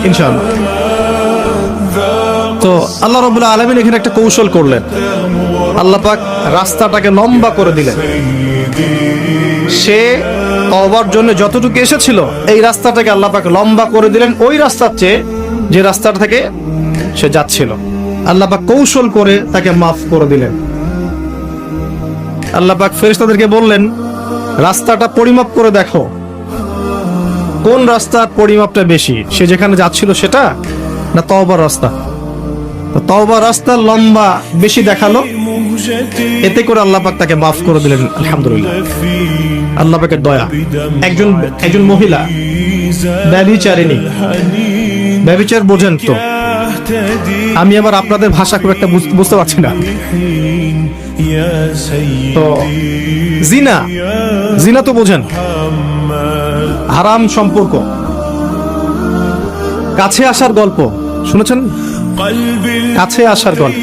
ইনশাআল্লাহ। তো আল্লাহ রাব্বুল আলামিন এখানে একটা কৌশল করলেন, আল্লাহ পাক রাস্তাটাকে লম্বা করে দিলেন। সে তওবার জন্য যতটুকু এসেছিল এই রাস্তাটাকে আল্লাহ পাক লম্বা করে দিলেন ওই রাস্তার চেয়ে যে রাস্তাটা থেকে সে যাচ্ছিল। আল্লাহ পাক কৌশল করে তাকে মাফ করে দিলেন। আল্লাহ পাক ফেরেশতাদেরকে বললেন, রাস্তাটা পরিমাপ করে দেখো কোন রাস্তার পরিমাপটা বেশি, সে যেখানে যাচ্ছিল সেটা না তওবার রাস্তা। তো তওবার রাস্তা লম্বা বেশি দেখালো, এতে করে আল্লাহ পাক তাকে মাফ করে দিলেন। আলহামদুলিল্লাহ, আল্লাহ পাকের দয়া। একজন মহিলা ব্যভিচারিণী, ব্যভিচার বোঝেন তো? আমি আবার আপনাদের ভাষা খুব একটা বুঝতে পারছি না। তো জিনা তো বোঝেন, হারাম সম্পর্ক, কাছে আসার গল্প শুনেছেন? কাছে আসার গল্প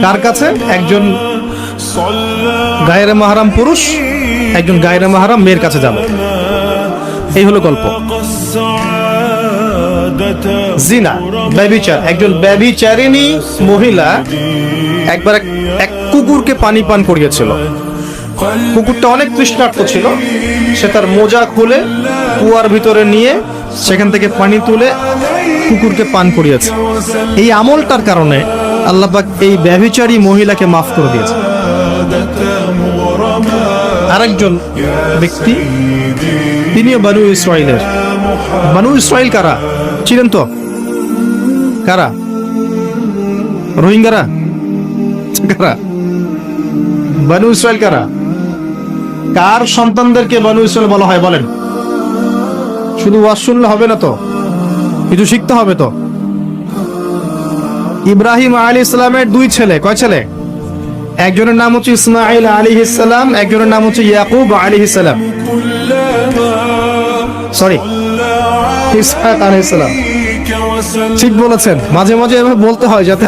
কার কাছে? একজন গায়রে মাহরাম পুরুষ একজন গায়রে মাহরাম মেয়ের কাছে যাবে, এই হলো গল্প। জিনা, ব্যভিচার। একজন ব্যভিচারিণী মহিলা একবার এক কুকুরকে পানি পান করিয়েছিল। কুকুরটা অনেক তৃষ্ণার্ত ছিল, সে তার মোজা খুলে কুয়ার ভিতরে নিয়ে সেখান থেকে পানি তুলে কুকুরকে পান করিয়েছে। এই আমলটার কারণে আল্লাহ পাক এই ব্যভিচারী মহিলাকে মাফ করে দিয়েছে। আরেকজন ব্যক্তি, তিনিও বানু ইসরাইলের। বানু ইসরাইল কারা ছিলেন তো? কারা? রোহিঙ্গারা? কারা বানু ইসরাইল? কারা? কার সন্তানদেরকে বানু ইসরাইল বলা হয় বলেন? শুধু ওয়াজ শুনলে হবে না তো, কিছু শিখতে হবে তো। ইব্রাহিম আলাইহিস সালামের দুই ছেলে, কয় ছেলে? একজনের নাম হচ্ছে ইসমাঈল আলাইহিস সালাম, একজনের নাম হচ্ছে ইয়াকুব আলাইহিস সালাম। সরি, ইসহাক আলাইহিস সালাম। ঠিক বলেছেন, মাঝে মাঝে এভাবে বলতে হয় যাতে